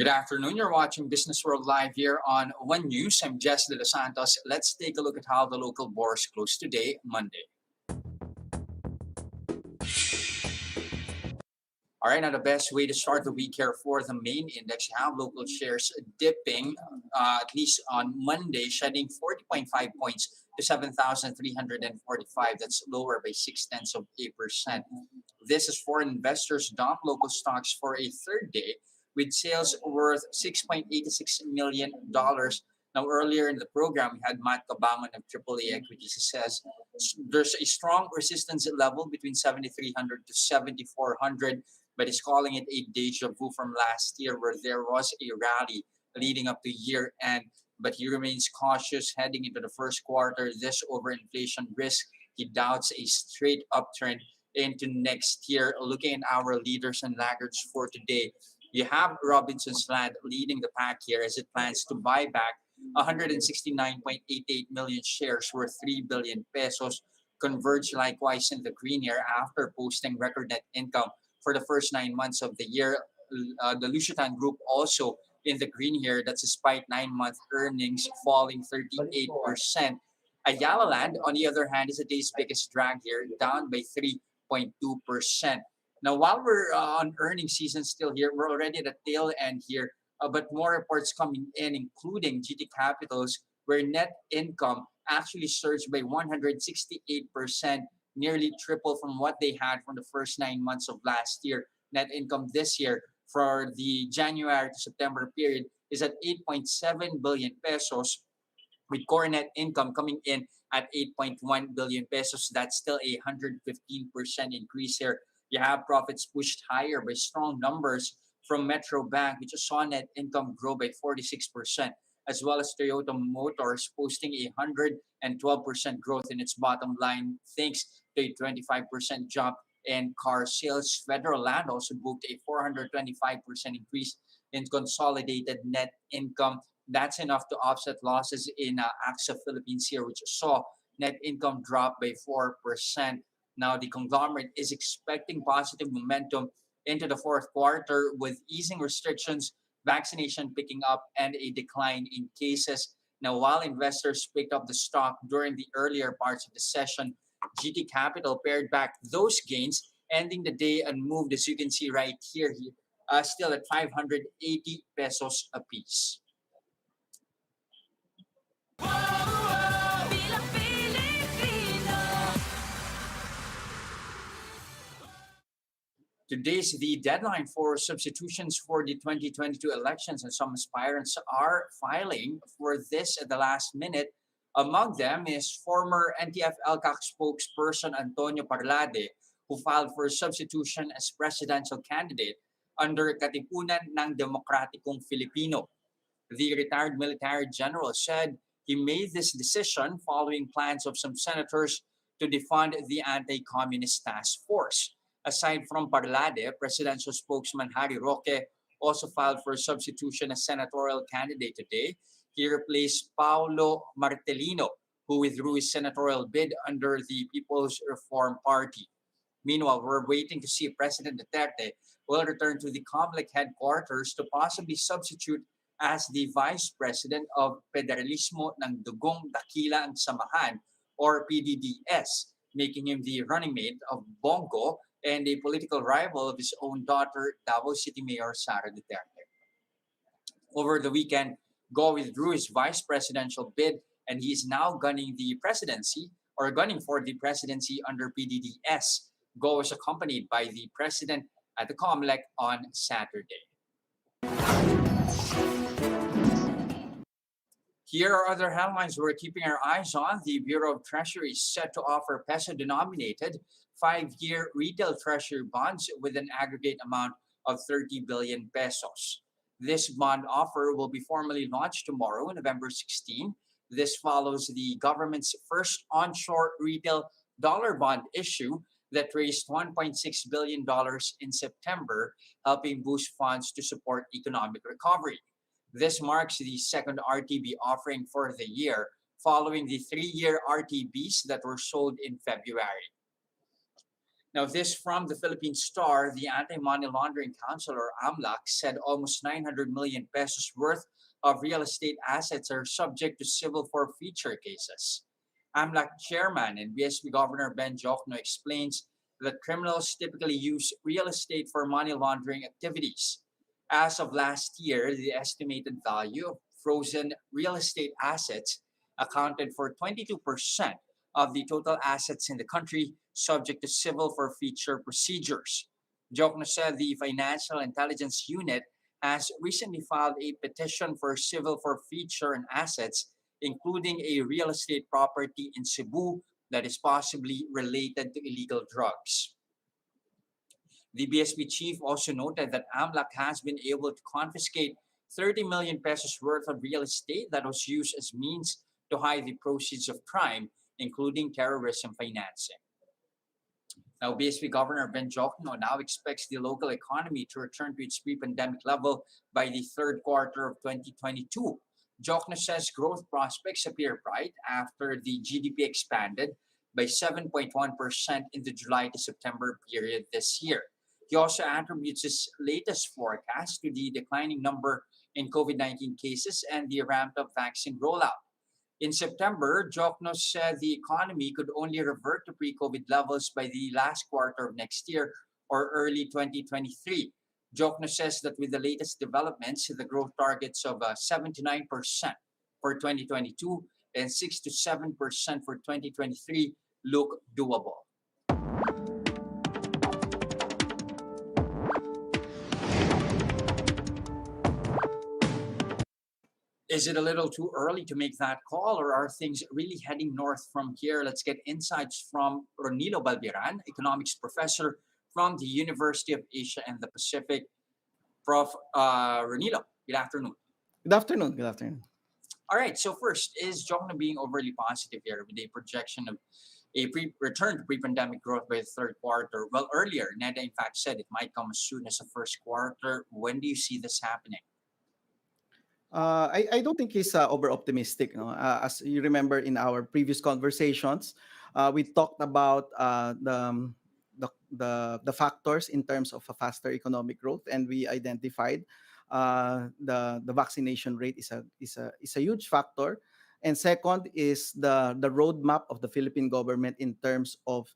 Good afternoon. You're watching Business World Live here on One News. I'm Jes Delos Santos. Let's take a look at how the local bourse closed today, Monday. All right, now the best way to start the week here for the main index, you have local shares dipping, at least on Monday, shedding 40.5 points to 7,345. That's lower by 0.6%. This is foreign investors dump local stocks for a third day, with sales worth $6.86 million. Now, earlier in the program, we had Matt Cabangon of AAA Equities. He says there's a strong resistance level between 7,300 to 7,400, but he's calling it a deja vu from last year where there was a rally leading up to year end. But he remains cautious heading into the first quarter. This overinflation risk, he doubts a straight uptrend into next year. Looking at our leaders and laggards for today, you have Robinson's Land leading the pack here as it plans to buy back 169.88 million shares worth 3 billion pesos. Converge likewise in the green here after posting record net income for the first 9 months of the year. The Lushitan Group also in the green here. That's despite 9-month earnings falling 38%. Ayala Land, on the other hand, is the day's biggest drag here, down by 3.2%. Now, while we're on earnings season still here, we're already at the tail end here, but more reports coming in, including GT Capital's, where net income actually surged by 168%, nearly triple from what they had from the first 9 months of last year. Net income this year for the January to September period is at 8.7 billion pesos, with core net income coming in at 8.1 billion pesos. That's still a 115% increase here. You have profits pushed higher by strong numbers from Metro Bank, which saw net income grow by 46%, as well as Toyota Motors posting a 112% growth in its bottom line, thanks to a 25% jump in car sales. Federal Land also booked a 425% increase in consolidated net income. That's enough to offset losses in AXA Philippines here, which saw net income drop by 4%. Now, the conglomerate is expecting positive momentum into the fourth quarter with easing restrictions, vaccination picking up, and a decline in cases. Now, while investors picked up the stock during the earlier parts of the session, GT Capital pared back those gains, ending the day unmoved, as you can see right here, still at 580 pesos a piece. Today's the deadline for substitutions for the 2022 elections, and some aspirants are filing for this at the last minute. Among them is former NTF-ELCAC spokesperson Antonio Parlade, who filed for substitution as presidential candidate under Katipunan ng Demokratikong Filipino. The retired military general said he made this decision following plans of some senators to defund the anti-communist task force. Aside from Parlade, presidential spokesman Harry Roque also filed for substitution as senatorial candidate today. He replaced Paulo Martelino, who withdrew his senatorial bid under the People's Reform Party. Meanwhile, we're waiting to see if President Duterte will return to the COMELEC headquarters to possibly substitute as the Vice President of Federalismo ng Dugong Dakilang Samahan, or PDDS, making him the running mate of Bongo and a political rival of his own daughter, Davao City Mayor Sara Duterte. Over the weekend, Go withdrew his vice presidential bid, and he is now gunning for the presidency under PDDS. Go was accompanied by the president at the COMELEC on Saturday. Here are other headlines we're keeping our eyes on. The Bureau of Treasury is set to offer peso-denominated 5-year retail treasury bonds with an aggregate amount of 30 billion pesos. This bond offer will be formally launched tomorrow, November 16. This follows the government's first onshore retail dollar bond issue that raised $1.6 billion in September, helping boost funds to support economic recovery. This marks the second RTB offering for the year, following the 3-year RTBs that were sold in February. Now, this from the Philippine Star, the Anti-Money Laundering Council, or AMLAC, said almost 900 million pesos worth of real estate assets are subject to civil forfeiture cases. AMLAC chairman and BSP Governor Ben Jokno explains that criminals typically use real estate for money laundering activities. As of last year, the estimated value of frozen real estate assets accounted for 22% of the total assets in the country, subject to civil forfeiture procedures. Jokno said the Financial Intelligence Unit has recently filed a petition for civil forfeiture and assets, including a real estate property in Cebu that is possibly related to illegal drugs. The BSP chief also noted that AMLAC has been able to confiscate 30 million pesos worth of real estate that was used as means to hide the proceeds of crime, including terrorism financing. Now, BSP Governor Ben Jokno now expects the local economy to return to its pre-pandemic level by the third quarter of 2022. Jokno says growth prospects appear bright after the GDP expanded by 7.1% in the July to September period this year. He also attributes his latest forecast to the declining number in COVID-19 cases and the ramped up vaccine rollout. In September, Jokno said the economy could only revert to pre-COVID levels by the last quarter of next year or early 2023. Jokno says that with the latest developments, the growth targets of 7 to 9% for 2022 and 6 to 7% for 2023 look doable. Is it a little too early to make that call, or are things really heading north from here? Let's get insights from Ronilo Balbieran, economics professor from the University of Asia and the Pacific. Prof. Ronilo, good afternoon. Good afternoon. Good afternoon. All right, so first, is Jokno being overly positive here with a projection of a return to pre-pandemic growth by the third quarter? Well, earlier, NEDA in fact said it might come as soon as the first quarter. When do you see this happening? I don't think he's over optimistic. No? As you remember in our previous conversations, we talked about the factors in terms of a faster economic growth, and we identified the vaccination rate is a huge factor. And second is the roadmap of the Philippine government in terms of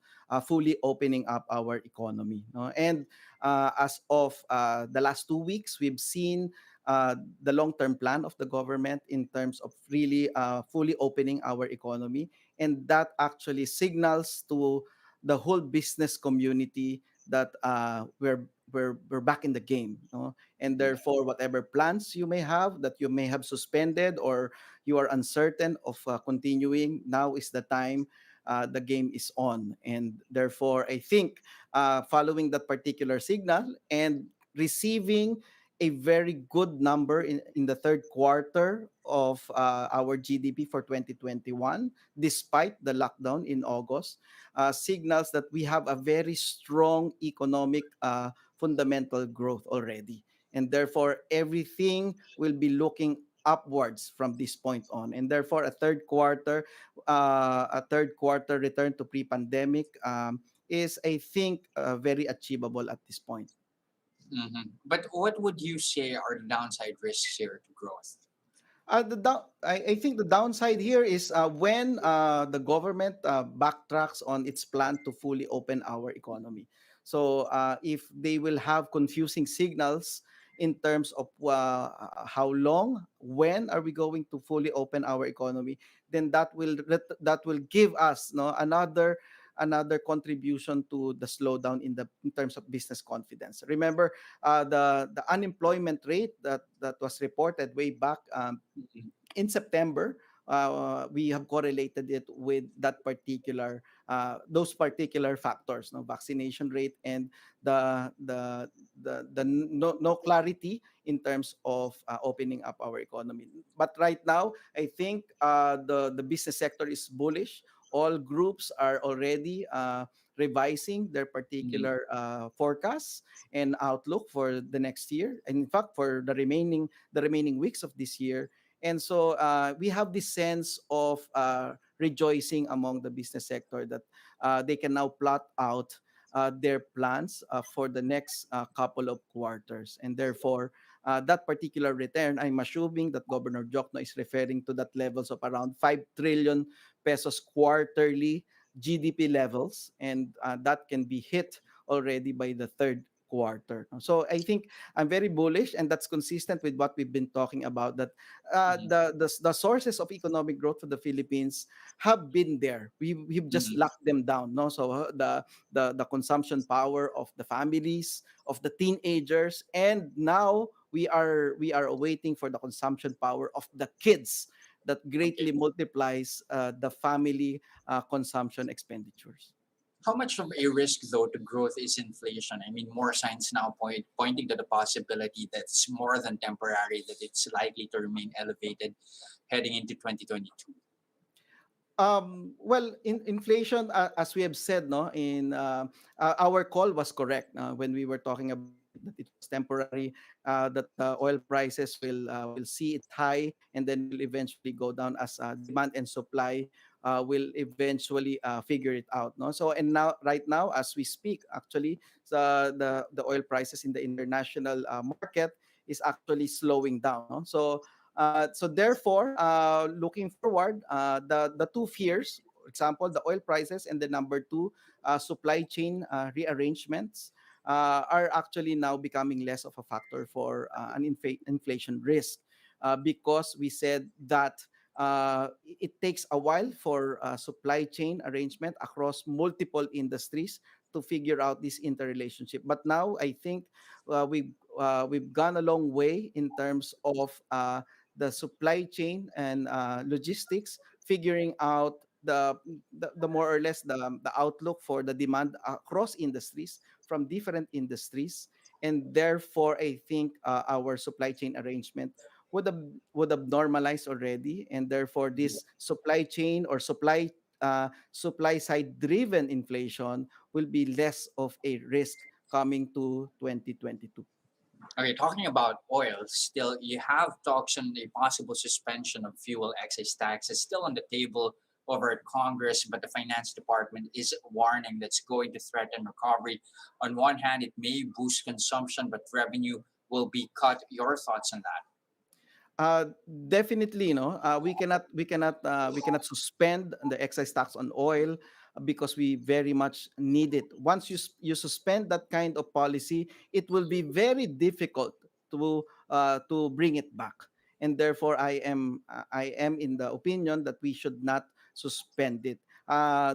fully opening up our economy. No? And as of the last 2 weeks, we've seen the long-term plan of the government in terms of really fully opening our economy. And that actually signals to the whole business community that we're back in the game. No? And therefore, whatever plans you may have that you may have suspended or you are uncertain of continuing, now is the time. The game is on. And therefore, I think following that particular signal and receiving a very good number in the third quarter of our GDP for 2021, despite the lockdown in August, signals that we have a very strong economic fundamental growth already. And therefore, everything will be looking upwards from this point on. And therefore, a third quarter return to pre-pandemic is, I think, very achievable at this point. But what would you say are the downside risks here to growth? I think the downside here is when the government backtracks on its plan to fully open our economy. So if they will have confusing signals in terms of how long, when are we going to fully open our economy, then that will give us another contribution to the slowdown in terms of business confidence. Remember, the unemployment rate that was reported way back in September. We have correlated it with those particular factors, no vaccination rate and the no clarity in terms of opening up our economy. But right now, I think the business sector is bullish. All groups are already revising their Mhm. particular forecasts and outlook for the next year, and in fact for the remaining weeks of this year. And so we have this sense of rejoicing among the business sector that they can now plot out their plans for the next couple of quarters. And therefore, that particular return, I'm assuming that Governor Jokno is referring to that levels of around 5 trillion pesos quarterly GDP levels, and that can be hit already by the third quarter. So I think I'm very bullish, and that's consistent with what we've been talking about. That Mhm. the sources of economic growth for the Philippines have been there. We've just Mhm. locked them down. No, so the consumption power of the families, of the teenagers, and now we are awaiting for the consumption power of the kids that Okay. greatly multiplies the family consumption expenditures. How much of a risk, though, to growth is inflation? I mean, more signs now pointing to the possibility that it's more than temporary, that it's likely to remain elevated heading into 2022. Well, in inflation, as we have said, no, in our call was correct when we were talking about it, that it was temporary, that the oil prices will see it high and then will eventually go down as demand and supply will eventually figure it out. No, so and now right now as we speak, actually, the oil prices in the international market is actually slowing down. No? So therefore, looking forward, the two fears, for example, the oil prices, and the number two, supply chain rearrangements, are actually now becoming less of a factor for an inflation risk, because we said that it takes a while for supply chain arrangement across multiple industries to figure out this interrelationship. But now I think we've gone a long way in terms of the supply chain and logistics, figuring out the more or less the outlook for the demand across industries from different industries, and therefore I think our supply chain arrangement would have would have normalized already, and therefore this supply chain or supply side driven inflation will be less of a risk coming to 2022. Okay, talking about oil, still you have talks on a possible suspension of fuel excise taxes still on the table over at Congress, but the finance department is warning that's going to threaten recovery. On one hand, it may boost consumption, but revenue will be cut. Your thoughts on that? Uh, Definitely, we cannot suspend the excise tax on oil because we very much need it. Once you suspend that kind of policy, it will be very difficult to bring it back. And therefore, I am in the opinion that we should not suspend it.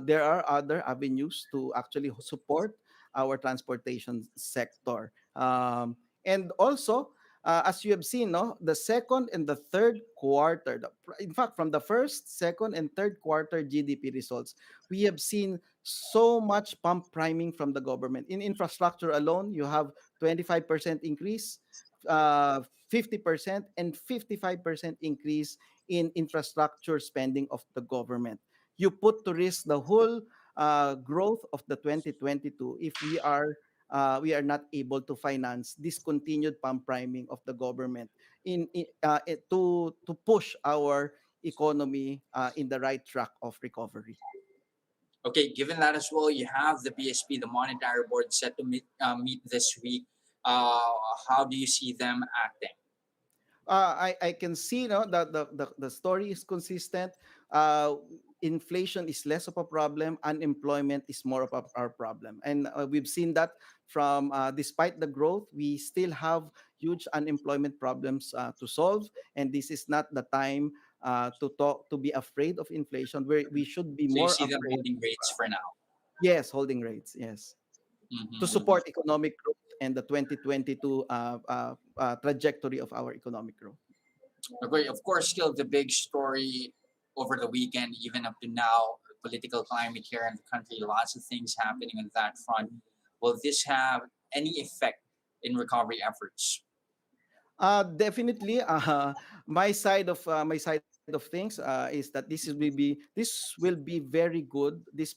There are other avenues to actually support our transportation sector, and also as you have seen, no, the second and the third quarter, in fact, from the first, second, and third quarter GDP results, we have seen so much pump priming from the government. In infrastructure alone, you have 25% increase, 50% and 55% increase in infrastructure spending of the government. You put to risk the whole growth of the 2022 if we are not able to finance this continued pump priming of the government to push our economy in the right track of recovery. Okay, given that as well, you have the BSP, the Monetary Board, set to meet this week. Uh, how do you see them acting? I can see, that the story is consistent. Uh, Inflation is less of a problem. Unemployment is more of our problem, and we've seen that from despite the growth, we still have huge unemployment problems to solve, and this is not the time to be afraid of inflation. We should be So you more see them afraid. holding rates for now. Yes, holding rates. Yes, to Mm-hmm. support economic growth and the 2022 trajectory of our economic growth. Okay, of course, still the big story over the weekend, even up to now, political climate here in the country, lots of things happening on that front. Will this have any effect in recovery efforts? Definitely. My side of things is that this will be very good. This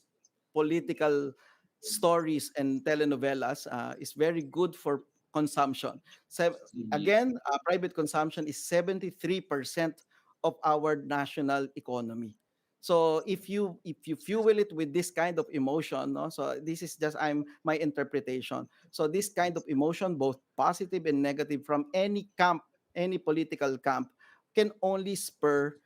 political stories and telenovelas is very good for consumption. So Mhm. again, private consumption is 73% of our national economy. So if you fuel it with this kind of emotion, no, so this is just I'm my interpretation. So this kind of emotion, both positive and negative, from any camp, any political camp, can only spur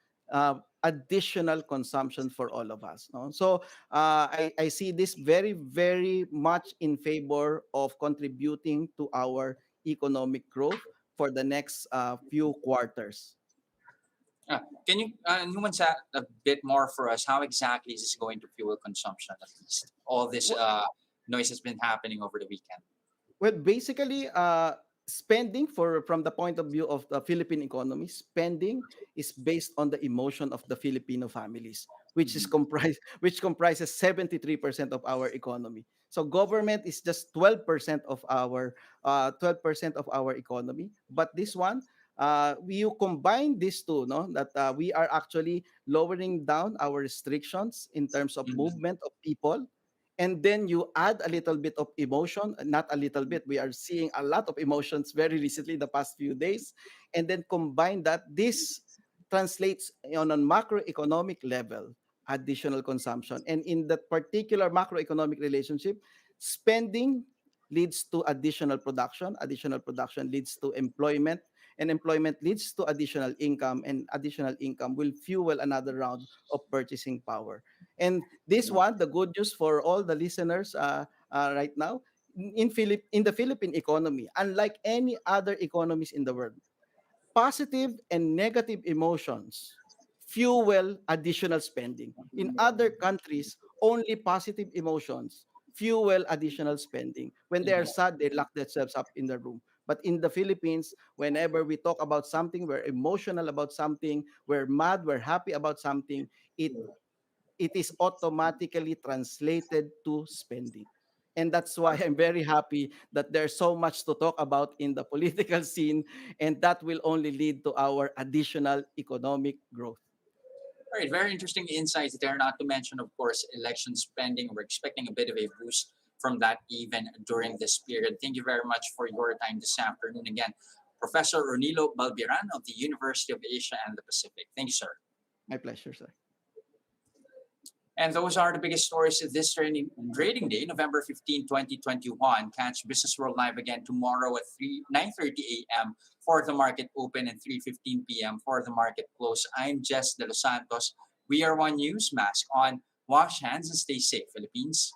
additional consumption for all of us. No? So I see this very, very much in favor of contributing to our economic growth for the next few quarters. Can you nuance that a bit more for us? How exactly is this going to fuel consumption? At least all this noise has been happening over the weekend. Well, basically, spending for from the point of view of the Philippine economy, spending is based on the emotion of the Filipino families, which is Mhm. comprised which comprises 73% of our economy. So government is just 12% of our 12% of our economy. But this one, you combine these two, no, that we are actually lowering down our restrictions in terms of Mhm. movement of people, and then you add a little bit of emotion, not a little bit, we are seeing a lot of emotions very recently the past few days, and then combine that, this translates on a macroeconomic level additional consumption. And in that particular macroeconomic relationship, spending leads to additional production leads to employment, and employment leads to additional income, and additional income will fuel another round of purchasing power. And this one, the good news for all the listeners right now, in the Philippine economy, unlike any other economies in the world, positive and negative emotions fuel additional spending. In other countries, only positive emotions fuel additional spending. When they are Mhm. sad, they lock themselves up in the room. But in the Philippines, whenever we talk about something, we're emotional about something, we're mad, we're happy about something, it it is automatically translated to spending. And that's why I'm very happy that there's so much to talk about in the political scene, and that will only lead to our additional economic growth. All right, very interesting insights there. Not to mention, of course, election spending. We're expecting a bit of a boost from that even during this period. Thank you very much for your time this afternoon. Again, Professor Ronilo Balbieran of the University of Asia and the Pacific. Thank you, sir. My pleasure, sir. And those are the biggest stories of this trading day, November 15, 2021. Catch Business World Live again tomorrow at 9:30 a.m. for the market open and 3:15 p.m. for the market close. I'm Jes Delos Santos. We are One News. Mask on, wash hands, and stay safe, Philippines.